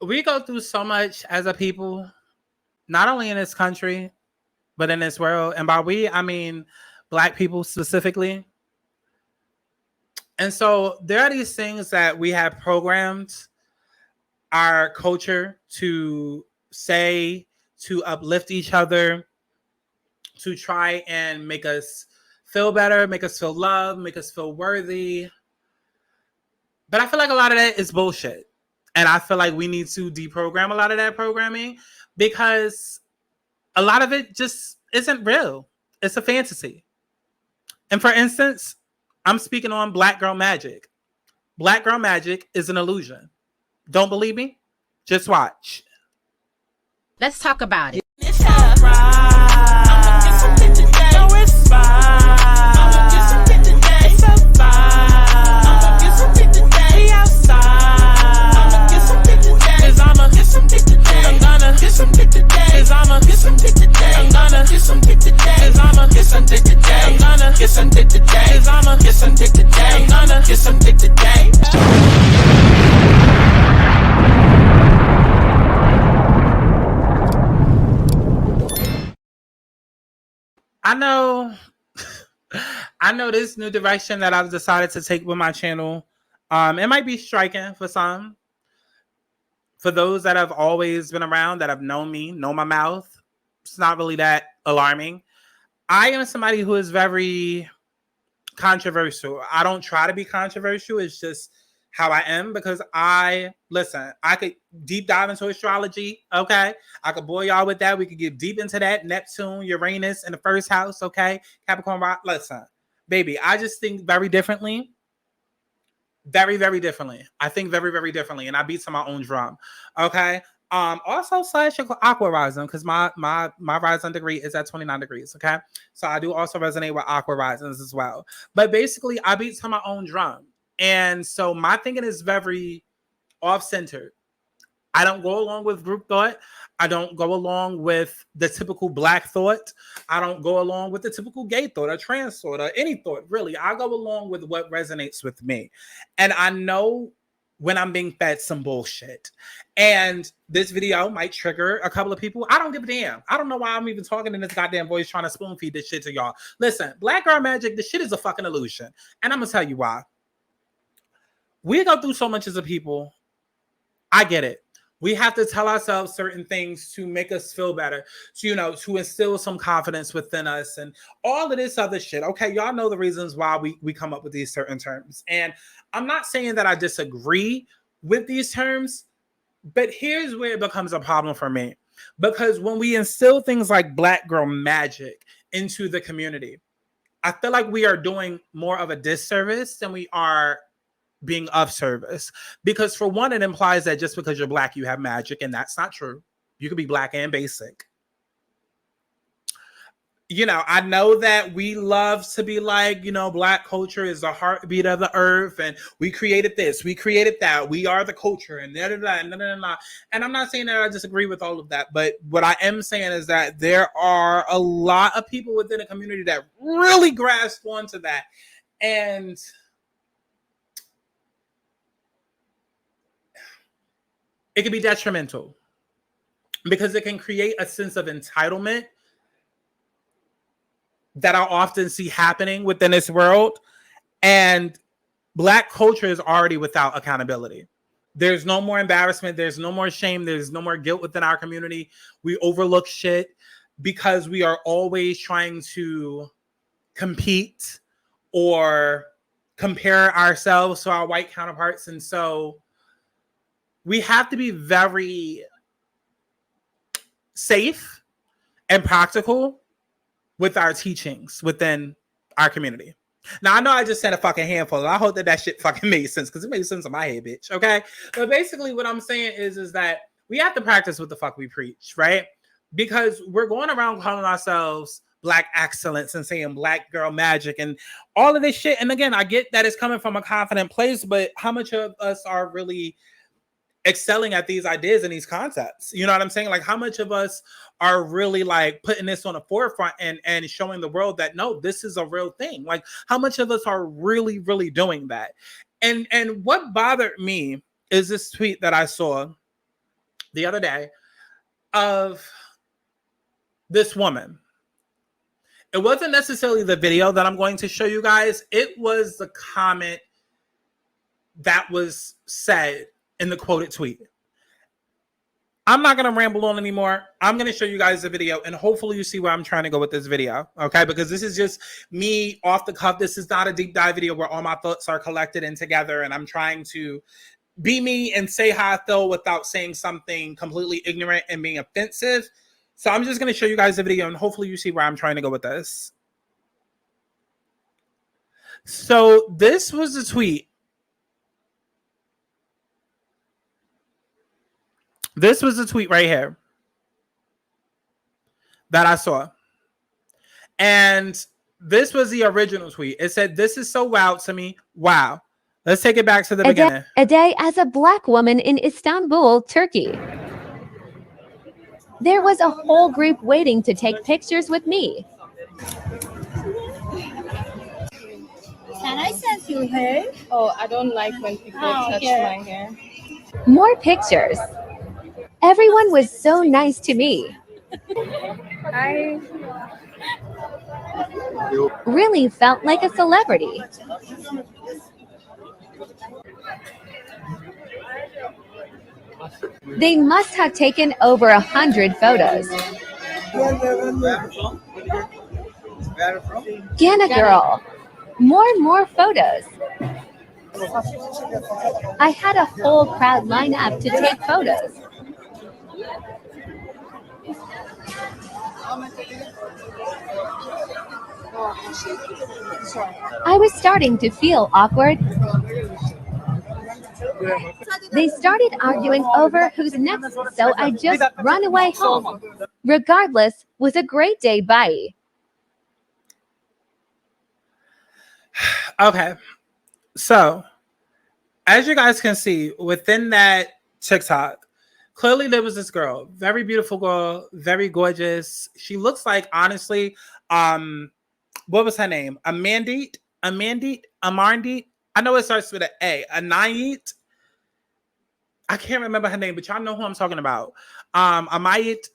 We go through so much as a people, not only in this country, but in this world. And by we, I mean Black people specifically. And so there are these things that we have programmed our culture to say, to uplift each other, to try and make us feel better, make us feel loved, make us feel worthy. But I feel like a lot of that is bullshit. And I feel like we need to deprogram a lot of that programming because a lot of it just isn't real. It's a fantasy. And for instance, I'm speaking on Black Girl Magic. Black Girl Magic is an illusion. Don't believe me? Just watch. Let's talk about it. I know this new direction that I've decided to take with my channel. It might be striking for some. For those that have always been around, that have known me, know my mouth, it's not really that alarming. I am somebody who is very controversial. I don't try to be controversial. It's just how I am because I could deep dive into astrology. Okay. I could bore y'all with that. We could get deep into that. Neptune, Uranus in the first house. Okay. Capricorn, listen, baby, I just think very differently. Very, very differently. I think very, very differently. And I beat to my own drum. Okay. Also slash aqua rising because my rising degree is at 29 degrees. Okay. So I do also resonate with aqua risings as well. But basically I beat to my own drum. And so my thinking is very off-centered. I don't go along with group thought. I don't go along with the typical Black thought. I don't go along with the typical gay thought or trans thought or any thought, really. I go along with what resonates with me. And I know when I'm being fed some bullshit. And this video might trigger a couple of people. I don't give a damn. I don't know why I'm even talking in this goddamn voice trying to spoon feed this shit to y'all. Listen, Black Girl Magic, this shit is a fucking illusion. And I'm going to tell you why. We go through so much as a people. I get it. We have to tell ourselves certain things to make us feel better, to instill some confidence within us and all of this other shit. Okay, y'all know the reasons why we come up with these certain terms. And I'm not saying that I disagree with these terms, but here's where it becomes a problem for me. Because when we instill things like Black Girl Magic into the community, I feel like we are doing more of a disservice than we are being of service. Because for one, it implies that just because you're Black, you have magic, and that's not true. You could be Black and basic. I know that we love to be like, Black culture is the heartbeat of the earth, and we created this, we created that, we are the culture, and da. And I'm not saying that I disagree with all of that, but what I am saying is that there are a lot of people within the community that really grasp onto that. And it can be detrimental because it can create a sense of entitlement that I often see happening within this world. And Black culture is already without accountability. There's no more embarrassment. There's no more shame. There's no more guilt within our community. We overlook shit because we are always trying to compete or compare ourselves to our white counterparts. And so we have to be very safe and practical with our teachings within our community. Now, I know I just said a fucking handful, and I hope that shit fucking made sense, because it made sense in my head, bitch, okay? But basically what I'm saying is that we have to practice what the fuck we preach, right? Because we're going around calling ourselves Black excellence and saying Black Girl Magic and all of this shit. And again, I get that it's coming from a confident place, but how much of us are really excelling at these ideas and these concepts? You know what I'm saying? Like, how much of us are really like putting this on the forefront and showing the world that no, this is a real thing? Like, how much of us are really, really doing that? And what bothered me is this tweet that I saw the other day of this woman. It wasn't necessarily the video that I'm going to show you guys. It was the comment that was said in the quoted tweet. I'm not going to ramble on anymore. I'm going to show you guys the video, and hopefully you see where I'm trying to go with this video, okay? Because this is just me off the cuff. This is not a deep dive video where all my thoughts are collected and together, and I'm trying to be me and say how I feel without saying something completely ignorant and being offensive. So I'm just going to show you guys the video, and hopefully you see where I'm trying to go with this. So this was the tweet. This was the tweet right here that I saw. And this was the original tweet. It said, "This is so wild to me. Wow." Let's take it back to the beginning. A day as a black woman in Istanbul, Turkey. There was a whole group waiting to take pictures with me. Can I sense your hair? Oh, I don't like when people touch my hair. More pictures. Everyone was so nice to me. I Really felt like a celebrity. They must have taken over 100 photos. Ghana girl. More photos. I had a whole crowd line up to take photos. I was starting to feel awkward. They started arguing over who's next, so I just run away home. Regardless, was a great day. Bye. Okay. So, as you guys can see, within that TikTok, clearly there was this girl, very beautiful girl, very gorgeous. She looks like, honestly, what was her name? Amandit? I know it starts with an A. Anayit? I can't remember her name, but y'all know who I'm talking about. Amayit,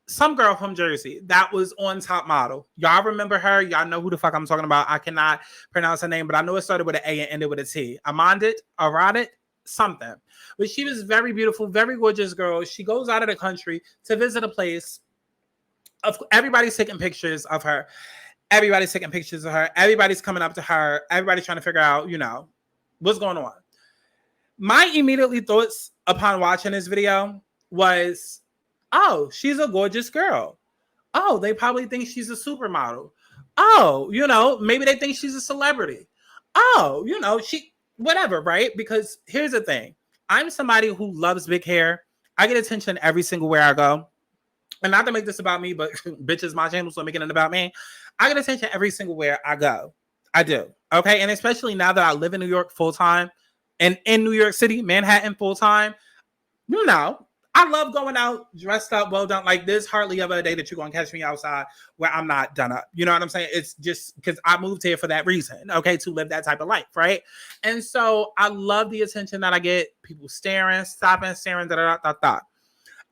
some girl from Jersey that was on Top Model. Y'all remember her? Y'all know who the fuck I'm talking about. I cannot pronounce her name, but I know it started with an A and ended with a T. Aradit, something. But she was very beautiful, very gorgeous girl. She goes out of the country to visit a place. Everybody's taking pictures of her. Everybody's taking pictures of her. Everybody's coming up to her. Everybody's trying to figure out, what's going on. My immediately thoughts upon watching this video was, oh, she's a gorgeous girl. Oh, they probably think she's a supermodel. Oh, maybe they think she's a celebrity. Oh, whatever, right? Because here's the thing. I'm somebody who loves big hair. I get attention every single where I go. And not to make this about me, but bitch is my channel, so I'm making it about me. I get attention every single where I go. I do. Okay. And especially now that I live in New York full time and in New York City, Manhattan full time, I love going out dressed up, well done. Like, there's hardly ever a day that you're going to catch me outside where I'm not done up. You know what I'm saying? It's just because I moved here for that reason, okay, to live that type of life, right? And so I love the attention that I get, people staring, stopping, staring, da.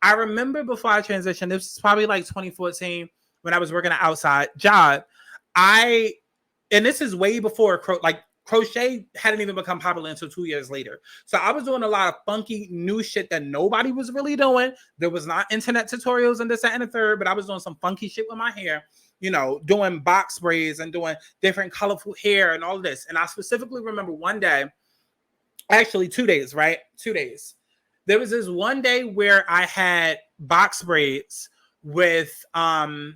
I remember before I transitioned, this was probably like 2014 when I was working an outside job. And this is way before crochet hadn't even become popular until 2 years later. So I was doing a lot of funky new shit that nobody was really doing. There was not internet tutorials and this, that, and the third, but I was doing some funky shit with my hair, doing box braids and doing different colorful hair and all of this. And I specifically remember one day, actually 2 days, right? 2 days. There was this one day where I had box braids with, I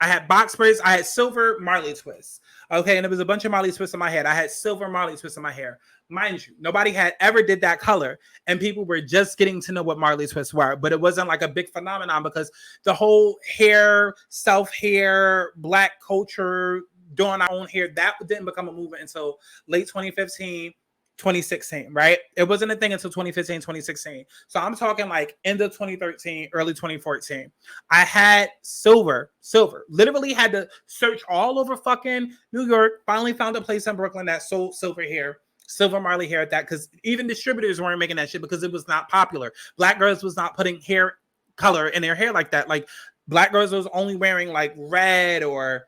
had silver Marley twists. Okay. And there was a bunch of Marley twists in my head. I had silver Marley twists in my hair. Mind you, nobody had ever did that color. And people were just getting to know what Marley twists were. But it wasn't like a big phenomenon because the whole hair, self-hair, black culture, doing our own hair, that didn't become a movement until late 2015. 2016, right? It wasn't a thing until 2015, 2016. So I'm talking like end of 2013, early 2014. I had silver, literally had to search all over fucking New York, finally found a place in Brooklyn that sold silver hair. silver Marley hair at that, because even distributors weren't making that shit because it was not popular. Black girls was not putting hair color in their hair like that. Like black girls was only wearing like red or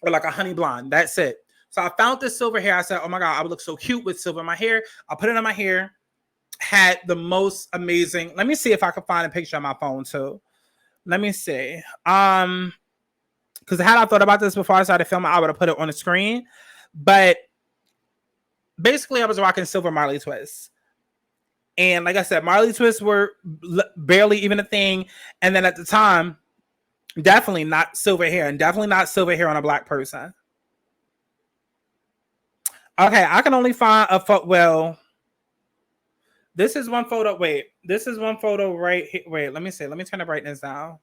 like a honey blonde. That's it. So I found this silver hair. I said, oh my God, I would look so cute with silver in my hair. I put it in my hair. Had the most amazing. Let me see if I can find a picture on my phone too. Let me see. Because had I thought about this before I started filming, I would have put it on the screen. But basically, I was rocking silver Marley twists. And like I said, Marley twists were barely even a thing. And then at the time, definitely not silver hair, and definitely not silver hair on a black person. Okay, I can only find a photo. Well, this is one photo. Wait, this is one photo right here. Wait, let me see. Let me turn the brightness down.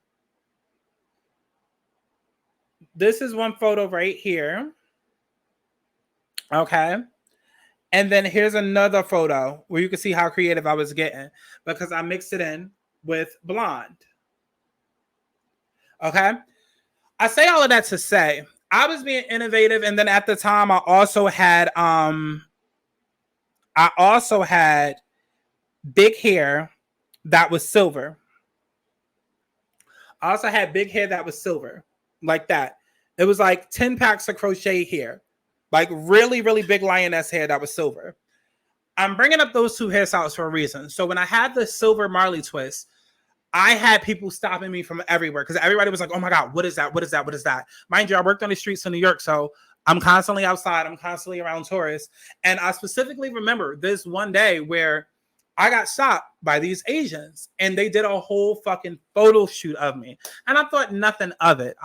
This is one photo right here. Okay. And then here's another photo where you can see how creative I was getting because I mixed it in with blonde. Okay. I say all of that to say I was being innovative. And then at the time I also had big hair that was silver. I also had big hair that was silver, like that. It was like 10 packs of crochet hair, like really, really big lioness hair that was silver. I'm bringing up those two hairstyles for a reason. So when I had the silver Marley twist, I had people stopping me from everywhere because everybody was like, oh my God, what is that? What is that? What is that? Mind you, I worked on the streets of New York, so I'm constantly outside. I'm constantly around tourists. And I specifically remember this one day where I got stopped by these Asians and they did a whole fucking photo shoot of me. And I thought nothing of it.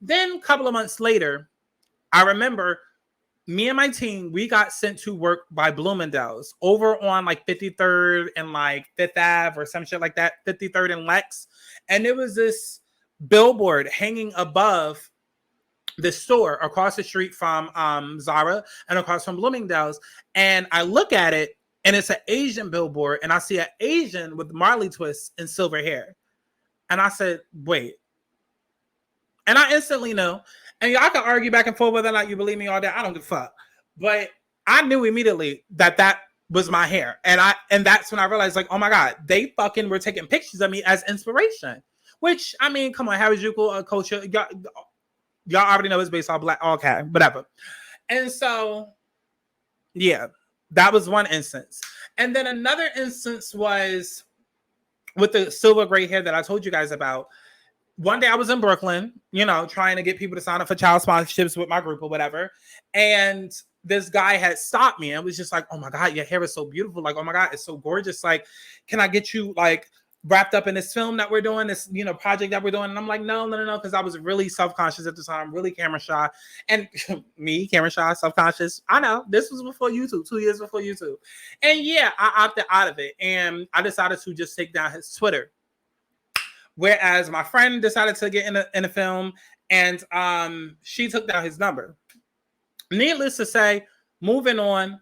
Then a couple of months later, I remember me and my team, we got sent to work by Bloomingdale's over on like 53rd and like 5th Ave or some shit like that, 53rd and Lex. And there was this billboard hanging above the store across the street from Zara and across from Bloomingdale's. And I look at it and it's an Asian billboard and I see an Asian with Marley twists and silver hair. And I said, wait. And I instantly knew. And y'all can argue back and forth whether or not you believe me all day. I don't give a fuck. But I knew immediately that was my hair. And that's when I realized, like, oh my God, they fucking were taking pictures of me as inspiration. Which, I mean, come on, Harajuku culture. Y'all already know it's based on black. Okay, whatever. And so, yeah, that was one instance. And then another instance was with the silver gray hair that I told you guys about. One day I was in Brooklyn, trying to get people to sign up for child sponsorships with my group or whatever. And this guy had stopped me and was just like, oh my God, your hair is so beautiful. Like, oh my God, it's so gorgeous. Like, can I get you like wrapped up in this film that we're doing, this, project that we're doing? And I'm like, no. Because I was really self-conscious at the time, really camera shy. And me, camera shy, self-conscious. I know, this was before YouTube, 2 years before YouTube. And yeah, I opted out of it. And I decided to just take down his Twitter. Whereas my friend decided to get in a film and she took down his number. Needless to say, moving on,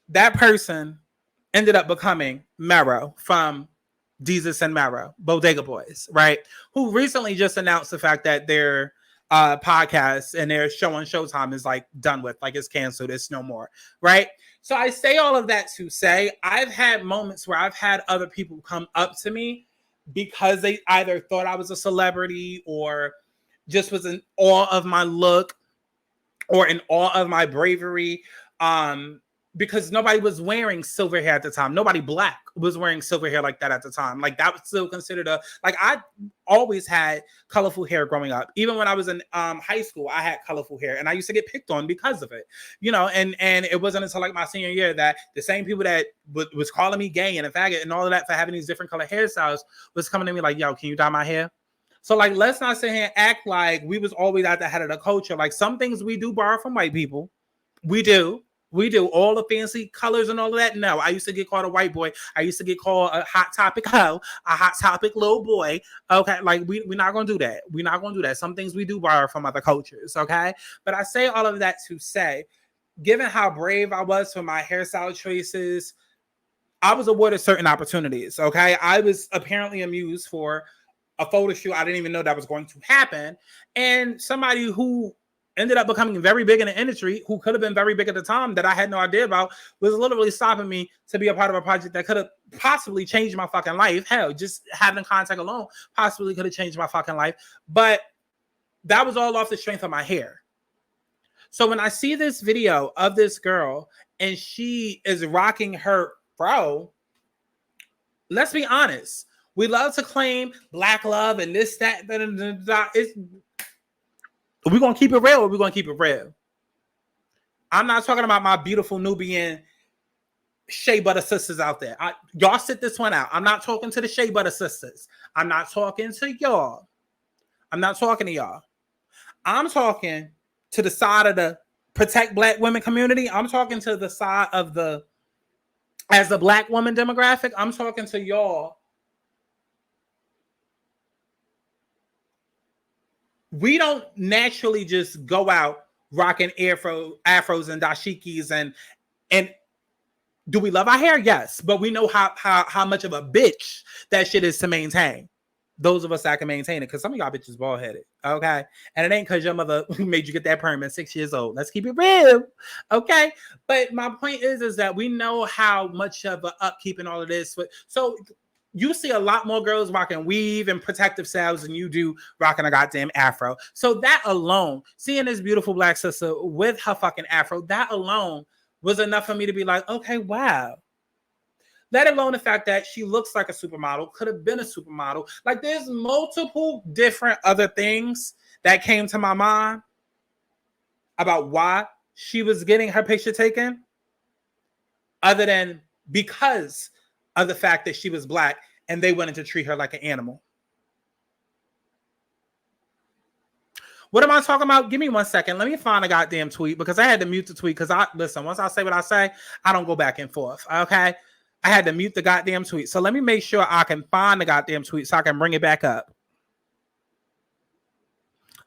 that person ended up becoming Mero from Jesus and Mero, Bodega Boys, right? Who recently just announced the fact that their podcast and their show on Showtime is like done with, like it's canceled, it's no more, right? So I say all of that to say, I've had moments where I've had other people come up to me because they either thought I was a celebrity or just was in awe of my look or in awe of my bravery. Because nobody was wearing silver hair at the time. Nobody black was wearing silver hair like that at the time. Like that was still considered I always had colorful hair growing up. Even when I was in high school, I had colorful hair and I used to get picked on because of it, and it wasn't until like my senior year that the same people that was calling me gay and a faggot and all of that for having these different color hairstyles was coming to me like, yo, can you dye my hair? So like, let's not sit here and act like we was always at the head of the culture. Like some things we do borrow from white people. We do all the fancy colors and all of that. No, I used to get called a white boy. I used to get called a hot topic hoe, a hot topic little boy. Okay, like we're not gonna do that. We're not gonna do that. Some things we do borrow from other cultures. Okay, but I say all of that to say, given how brave I was for my hairstyle choices, I was awarded certain opportunities. Okay, I was apparently amused for a photo shoot. I didn't even know that was going to happen, and somebody who ended up becoming very big in the industry, who could have been very big at the time that I had no idea about, was literally stopping me to be a part of a project that could have possibly changed my fucking life. Hell, just having contact alone possibly could have changed my fucking life. But that was all off the strength of my hair. So when I see this video of this girl and she is rocking her fro, let's be honest. We love to claim black love and this, that. We're going to keep it real or we're going to keep it real. I'm not talking about my beautiful Nubian shea butter sisters out there. Y'all sit this one out. I'm not talking to the shea butter sisters. I'm not talking to y'all. I'm not talking to y'all. I'm talking to the side of the protect black women community. I'm talking to the side of the, as a black woman demographic, I'm talking to y'all. We don't naturally just go out rocking afros and dashikis and do we love our hair? Yes, but we know how much of a bitch that shit is to maintain. Those of us that can maintain it, because some of y'all bitches bald headed, okay? And it ain't because your mother made you get that perm at 6 years old. Let's keep it real, okay? But my point is that we know how much of an upkeep and all of this. So you see a lot more girls rocking weave and protective styles than you do rocking a goddamn afro. So that alone, seeing this beautiful black sister with her fucking afro, that alone was enough for me to be like, okay, wow. Let alone the fact that she looks like a supermodel, could have been a supermodel. Like there's multiple different other things that came to my mind about why she was getting her picture taken, other than because of the fact that she was black and they wanted to treat her like an animal. What am I talking about? Give me 1 second. Let me find a goddamn tweet because I had to mute the tweet because listen, once I say what I say, I don't go back and forth, okay? I had to mute the goddamn tweet. So let me make sure I can find the goddamn tweet so I can bring it back up.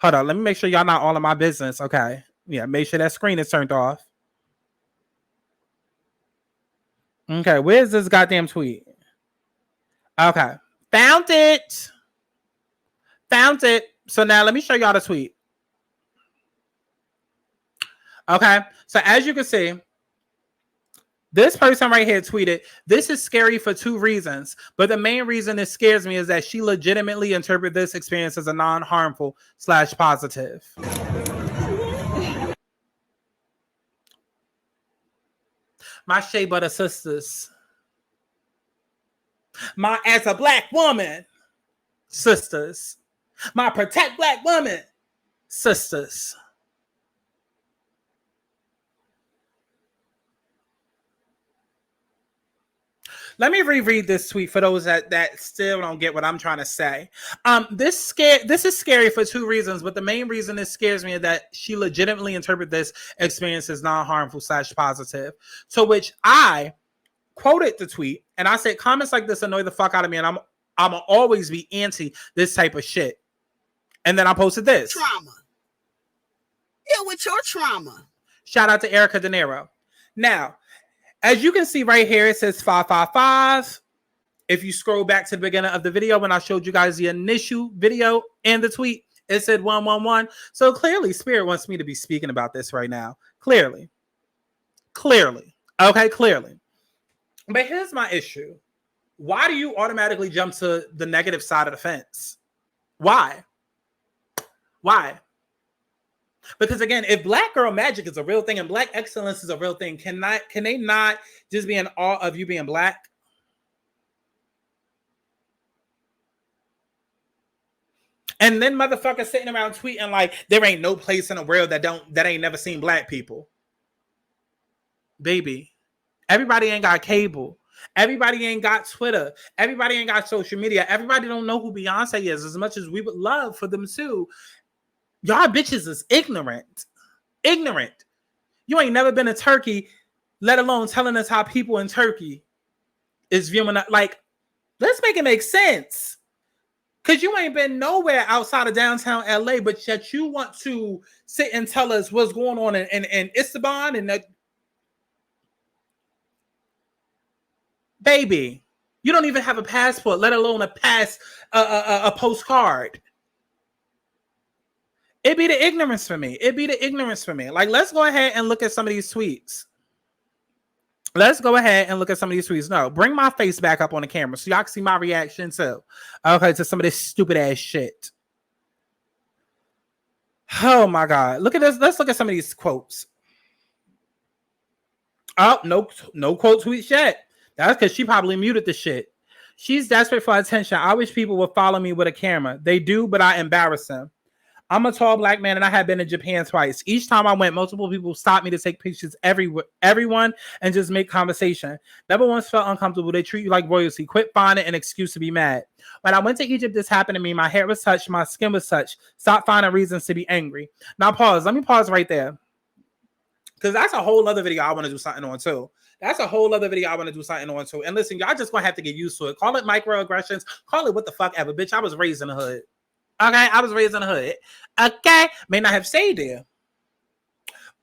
Hold on. Let me make sure y'all not all in my business, okay? Yeah, make sure that screen is turned off. Okay, where's this goddamn tweet? Okay, found it. Found it. So now let me show y'all the tweet. Okay, so as you can see, this person right here tweeted, "This is scary for two reasons, but the main reason it scares me is that she legitimately interpreted this experience as a non-harmful / positive." My shea butter sisters, my as a black woman sisters, my protect black women sisters. Let me reread this tweet for those that still don't get what I'm trying to say. This is scary for two reasons, but the main reason it scares me is that she legitimately interpreted this experience as non-harmful / positive. To which I quoted the tweet and I said, "Comments like this annoy the fuck out of me, and I'm always be anti this type of shit." And then I posted this. Trauma. Deal with your trauma. Shout out to Erica De Niro. Now, as you can see right here, it says 555. If you scroll back to the beginning of the video, when I showed you guys the initial video and the tweet, it said 111. So clearly, Spirit wants me to be speaking about this right now. Clearly. Okay, clearly. But here's my issue. Why do you automatically jump to the negative side of the fence? Why? Because again, if black girl magic is a real thing and black excellence is a real thing, can they not just be in awe of you being black? And then motherfuckers sitting around tweeting like there ain't no place in the world that ain't never seen black people. Baby, everybody ain't got cable. Everybody ain't got Twitter. Everybody ain't got social media. Everybody don't know who Beyonce is as much as we would love for them to. Y'all bitches is ignorant. You ain't never been to Turkey, let alone telling us how people in Turkey is viewing it. Like, let's make it make sense. Because you ain't been nowhere outside of downtown LA, but yet you want to sit and tell us what's going on in Istanbul and that. Baby, you don't even have a passport, let alone a postcard. It be the ignorance for me. It be the ignorance for me. Like, let's go ahead and look at some of these tweets. Let's go ahead and look at some of these tweets. No, bring my face back up on the camera so y'all can see my reaction too. Okay, to some of this stupid ass shit. Oh my God. Look at this. Let's look at some of these quotes. Oh, no quote tweets yet. That's because she probably muted the shit. She's desperate for attention. I wish people would follow me with a camera. They do, but I embarrass them. I'm a tall black man and I have been to Japan twice. Each time I went, multiple people stopped me to take pictures, everyone, and just make conversation. Never once felt uncomfortable. They treat you like royalty. Quit finding an excuse to be mad. When I went to Egypt, this happened to me. My hair was touched. My skin was touched. Stop finding reasons to be angry. Now pause. Let me pause right there. Because that's a whole other video I want to do something on too. That's a whole other video I want to do something on too. And listen, y'all just going to have to get used to it. Call it microaggressions. Call it what the fuck ever. Bitch, I was raised in the hood. Okay, I was raised in the hood. Okay, may not have stayed there,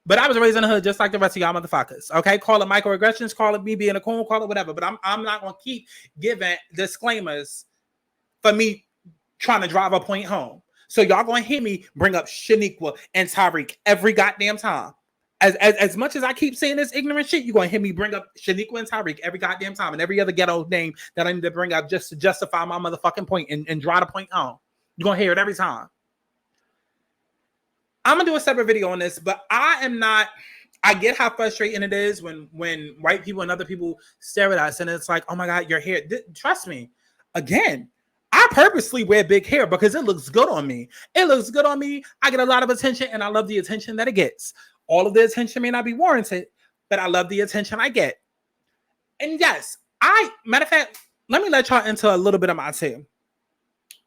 but I was raised in the hood just like the rest of y'all motherfuckers. Okay, call it microaggressions, call it me being a coon, call it whatever. But I'm not gonna keep giving disclaimers for me trying to drive a point home. So y'all gonna hear me bring up Shaniqua and Tyreek every goddamn time. As much as I keep saying this ignorant shit, you're gonna hear me bring up Shaniqua and Tyreek every goddamn time, and every other ghetto name that I need to bring up just to justify my motherfucking point and drive the point home. You're going to hear it every time. I'm going to do a separate video on this, but I get how frustrating it is when white people and other people stare at us and it's like, oh my God, your hair. Trust me. Again, I purposely wear big hair because it looks good on me. It looks good on me. I get a lot of attention and I love the attention that it gets. All of the attention may not be warranted, but I love the attention I get. And yes, matter of fact, let me let y'all into a little bit of my tea.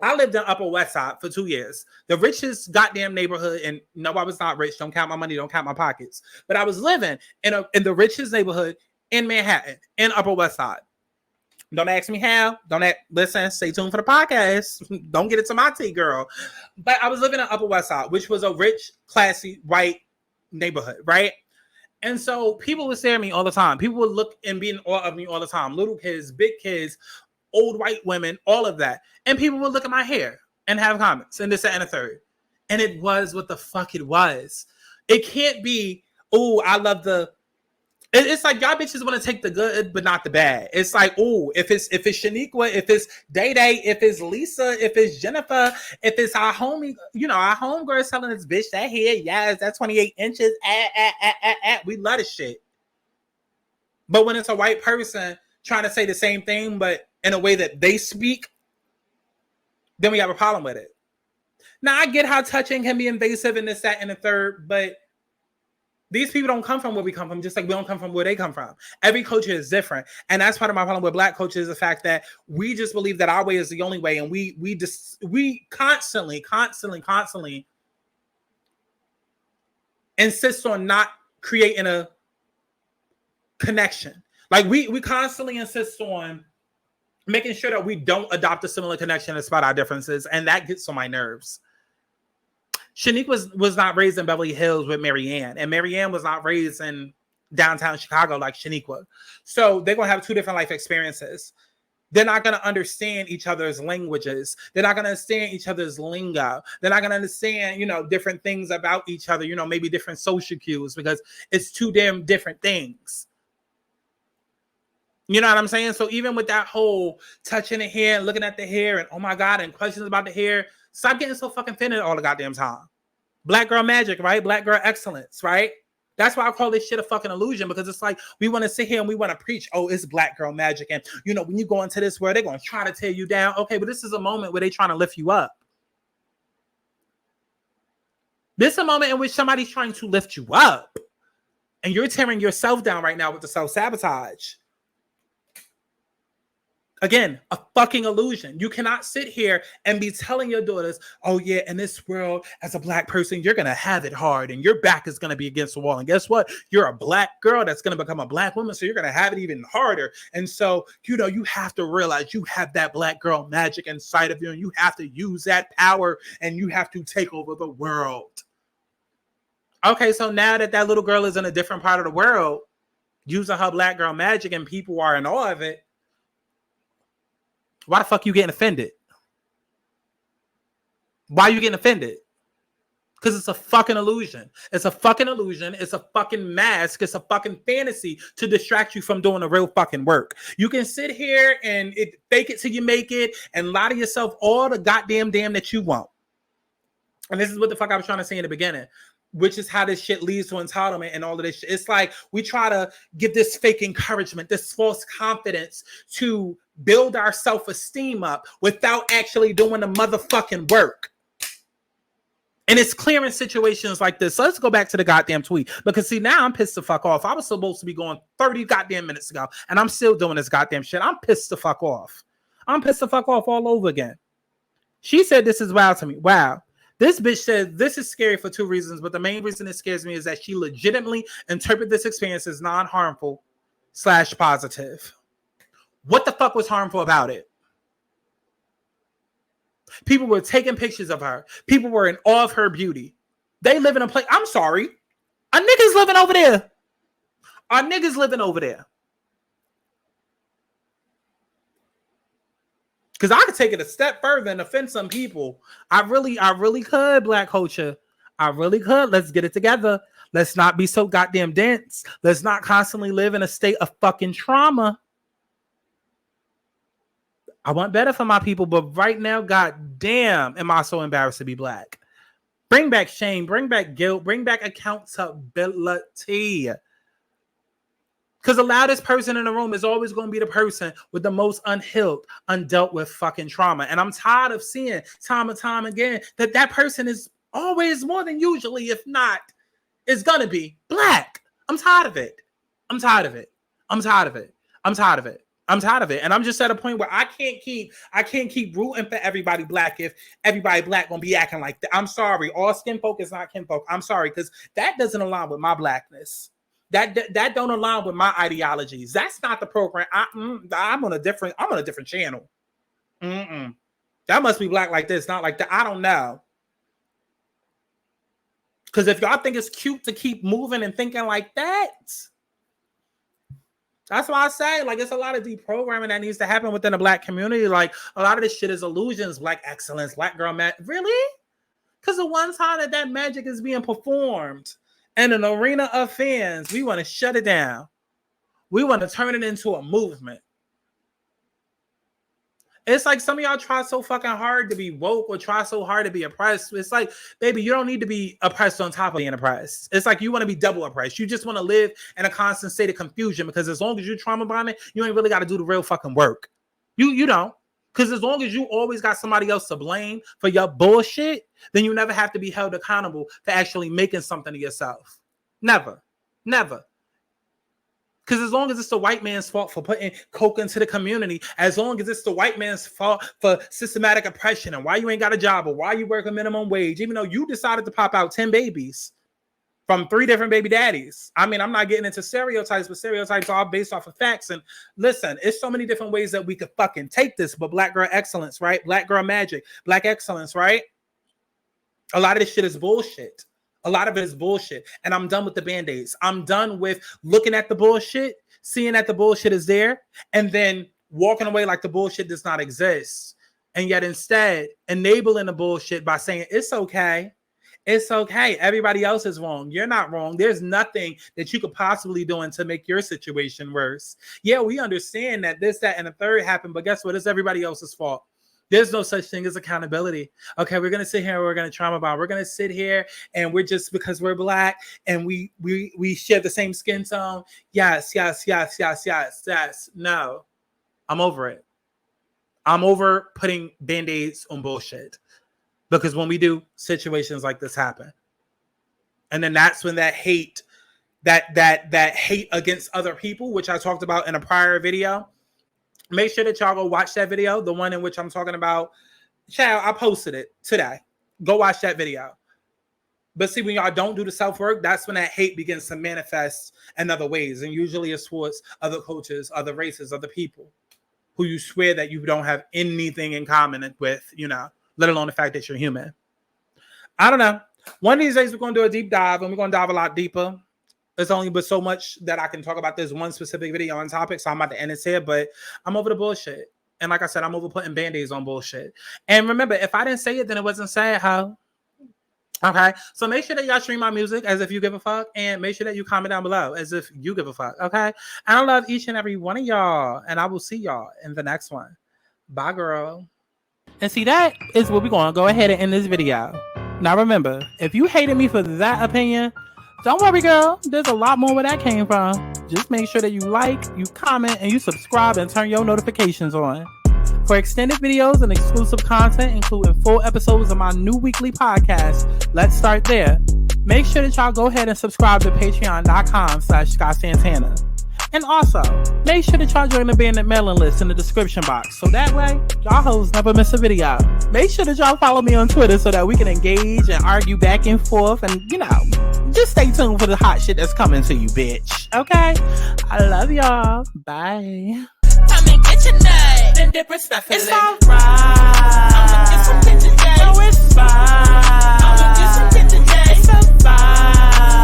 I lived in Upper West Side for 2 years. The richest goddamn neighborhood. And no, I was not rich. Don't count my money. Don't count my pockets. But I was living in the richest neighborhood in Manhattan, in Upper West Side. Don't ask me how. Listen, stay tuned for the podcast. Don't get it to my tea, girl. But I was living in Upper West Side, which was a rich, classy, white neighborhood, right? And so people would stare at me all the time. People would look and be in awe of me all the time. Little kids, big kids, old white women, all of that. And people would look at my hair and have comments and this, that, and the third. And it was what the fuck it was. It can't be, oh, I love it's like y'all bitches want to take the good, but not the bad. It's like, oh, if it's Shaniqua, if it's Day Day, if it's Lisa, if it's Jennifer, if it's our homie, our homegirl telling this bitch that hair, yes, that's 28 inches. We love this shit. But when it's a white person trying to say the same thing, but in a way that they speak, then we have a problem with it. Now, I get how touching can be invasive and this, that, and the third, but these people don't come from where we come from, just like we don't come from where they come from. Every culture is different. And that's part of my problem with Black culture is the fact that we just believe that our way is the only way. And we constantly insist on not creating a connection. Like we constantly insist on making sure that we don't adopt a similar connection despite our differences. And that gets on my nerves. Shaniqua was not raised in Beverly Hills with Marianne. And Marianne was not raised in downtown Chicago like Shaniqua. So they're going to have two different life experiences. They're not going to understand each other's languages. They're not going to understand each other's lingo. They're not going to understand, different things about each other, maybe different social cues because it's two damn different things. You know what I'm saying? So even with that whole touching the hair and looking at the hair and oh my God, and questions about the hair, stop getting so fucking offended all the goddamn time. Black girl magic, right? Black girl excellence, right? That's why I call this shit a fucking illusion because it's like we want to sit here and we want to preach, oh, it's black girl magic. And, when you go into this world, they're going to try to tear you down. Okay, but this is a moment where they're trying to lift you up. This is a moment in which somebody's trying to lift you up. And you're tearing yourself down right now with the self-sabotage. Again, a fucking illusion. You cannot sit here and be telling your daughters, oh yeah, in this world, as a Black person, you're going to have it hard and your back is going to be against the wall. And guess what? You're a Black girl that's going to become a Black woman, so you're going to have it even harder. And so, you have to realize you have that Black girl magic inside of you and you have to use that power and you have to take over the world. Okay, so now that little girl is in a different part of the world, using her Black girl magic and people are in awe of it, why the fuck you getting offended? Why are you getting offended? Because it's a fucking illusion. It's a fucking illusion. It's a fucking mask. It's a fucking fantasy to distract you from doing the real fucking work. You can sit here and fake it till you make it and lie to yourself all the goddamn damn that you want. And this is what the fuck I was trying to say in the beginning, which is how this shit leads to entitlement and all of this shit. It's like we try to get this fake encouragement, this false confidence to build our self-esteem up without actually doing the motherfucking work. And it's clear in situations like this. So let's go back to the goddamn tweet. Because see, now I'm pissed the fuck off. I was supposed to be going 30 goddamn minutes ago, and I'm still doing this goddamn shit. I'm pissed the fuck off. I'm pissed the fuck off all over again. She said this is wild to me. Wow. This bitch said this is scary for two reasons, but the main reason it scares me is that she legitimately interpreted this experience as non-harmful / positive. What the fuck was harmful about it? People were taking pictures of her. People were in awe of her beauty. They live in a place. I'm sorry. Our niggas living over there. Our niggas living over there. Because I could take it a step further and offend some people. I really could, Black culture. I really could. Let's get it together. Let's not be so goddamn dense. Let's not constantly live in a state of fucking trauma. I want better for my people, but right now, goddamn, am I so embarrassed to be Black. Bring back shame, bring back guilt, bring back accountability. Because the loudest person in the room is always going to be the person with the most unhealed, undealt with fucking trauma. And I'm tired of seeing time and time again that person is always more than usually, if not, is going to be Black. I'm tired of it. I'm tired of it. I'm tired of it. I'm tired of it. I'm tired of it. And I'm just at a point where I can't keep rooting for everybody Black if everybody Black gonna be acting like that. I'm sorry. All skin folk is not kinfolk. I'm sorry, because that doesn't align with my Blackness. That don't align with my ideologies. That's not the program. I'm on a different channel. That must be Black like this, not like that. I don't know. Because if y'all think it's cute to keep moving and thinking like that, that's why I say, like, it's a lot of deprogramming that needs to happen within the Black community. Like, a lot of this shit is illusions, Black excellence, Black girl magic. Really? Because the one time that magic is being performed in an arena of fans, we want to shut it down. We want to turn it into a movement. It's like some of y'all try so fucking hard to be woke or try so hard to be oppressed. It's like, baby, you don't need to be oppressed on top of being oppressed. It's like you want to be double oppressed. You just want to live in a constant state of confusion because as long as you're trauma bonding, you ain't really got to do the real fucking work. You don't. Because as long as you always got somebody else to blame for your bullshit, then you never have to be held accountable for actually making something of yourself. Never. Never. Because as long as it's the white man's fault for putting coke into the community, as long as it's the white man's fault for systematic oppression and why you ain't got a job or why you work a minimum wage, even though you decided to pop out 10 babies from 3 different baby daddies. I mean, I'm not getting into stereotypes, but stereotypes are based off of facts. And listen, it's so many different ways that we could fucking take this, but Black girl excellence, right? Black girl magic, Black excellence, right? A lot of this shit is bullshit. A lot of it is bullshit. And I'm done with the band-aids. I'm done with looking at the bullshit, seeing that the bullshit is there, and then walking away like the bullshit does not exist. And yet instead, enabling the bullshit by saying, it's okay. It's okay. Everybody else is wrong. You're not wrong. There's nothing that you could possibly do to make your situation worse. Yeah, we understand that this, that, and the third happened, but guess what? It's everybody else's fault. There's no such thing as accountability. Okay, we're going to sit here and we're going to trauma bond. We're going to sit here and we're just because we're Black and we share the same skin tone. Yes. No, I'm over it. I'm over putting band-aids on bullshit. Because when we do, situations like this happen. And then that's when that hate, that hate against other people, which I talked about in a prior video. Make sure that y'all go watch that video, the one in which I'm talking about. Child, I posted it today. Go watch that video. But see, when y'all don't do the self-work, that's when that hate begins to manifest in other ways. And usually it's towards other cultures, other races, other people who you swear that you don't have anything in common with, let alone the fact that you're human. I don't know. One of these days, we're going to do a deep dive, and we're going to dive a lot deeper. There's only but so much that I can talk about this one specific video on topic, so I'm about to end it here, but I'm over the bullshit. And like I said, I'm over putting band-aids on bullshit. And remember, if I didn't say it, then it wasn't said, how? Okay, so make sure that y'all stream my music as if you give a fuck, and make sure that you comment down below as if you give a fuck. Okay, and I love each and every one of y'all, and I will see y'all in the next one. Bye, girl. And see, that is what we're going to go ahead and end this video. Now remember, if you hated me for that opinion, don't worry, girl. There's a lot more where that came from. Just make sure that you like, you comment, and you subscribe and turn your notifications on. For extended videos and exclusive content, including full episodes of my new weekly podcast, Let's Start There, make sure that y'all go ahead and subscribe to patreon.com/Sky Santana. And also, make sure that y'all join the bandit mailing list in the description box, so that way, y'all hoes never miss a video. Make sure that y'all follow me on Twitter so that we can engage and argue back and forth, and, you know, just stay tuned for the hot shit that's coming to you, bitch. Okay? I love y'all. Bye. Come and get your nut. Then dip respectfully. It's alright. I'ma get some picture day. No, it's fine. I'ma get some picture day. It's a vibe.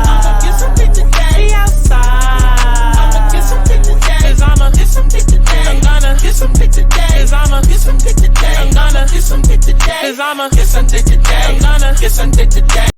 I'ma get some picture day. Be outside. I'ma get some picture day. Cause I'ma get some picture day. I'm gonna get some picture day. Cause I'ma get some picture day. I'm gonna get some picture day. Cause I'ma get some picture day. I'm gonna get some picture day.